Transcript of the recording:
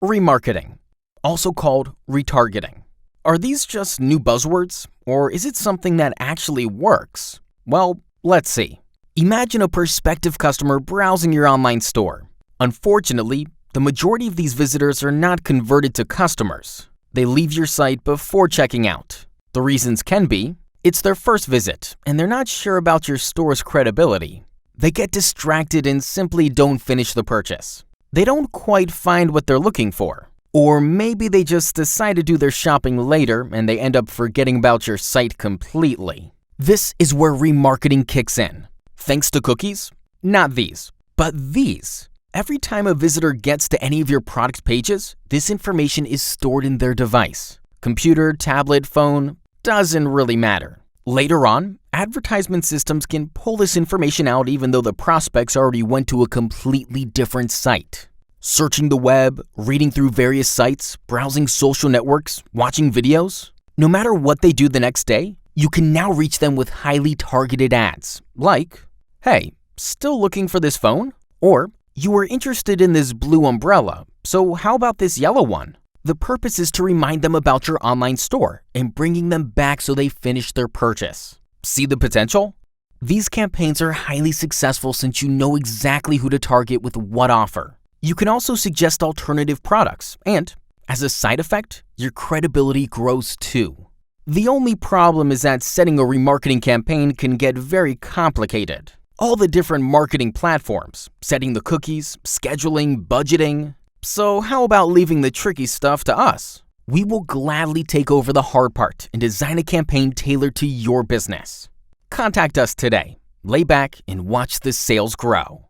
Remarketing, also called retargeting. Are these just new buzzwords, or is it something that actually works? Well, let's see. Imagine a prospective customer browsing your online store. Unfortunately, the majority of these visitors are not converted to customers. They leave your site before checking out. The reasons can be, it's their first visit, and they're not sure about your store's credibility. They get distracted and simply don't finish the purchase. They don't quite find what they're looking for. Or maybe they just decide to do their shopping later and they end up forgetting about your site completely. This is where remarketing kicks in. Thanks to cookies? Not these, but these. Every time a visitor gets to any of your product pages, this information is stored in their device. Computer, tablet, phone, doesn't really matter. Later on, advertisement systems can pull this information out even though the prospects already went to a completely different site. Searching the web, reading through various sites, browsing social networks, watching videos. No matter what they do the next day, you can now reach them with highly targeted ads like, "Hey, still looking for this phone?" Or, "You were interested in this blue umbrella, so how about this yellow one?" The purpose is to remind them about your online store and bringing them back so they finish their purchase. See the potential? These campaigns are highly successful since you know exactly who to target with what offer. You can also suggest alternative products, and as a side effect, your credibility grows too. The only problem is that setting a remarketing campaign can get very complicated. All the different marketing platforms, setting the cookies, scheduling, budgeting. So how about leaving the tricky stuff to us? We will gladly take over the hard part and design a campaign tailored to your business. Contact us today. Lay back and watch the sales grow.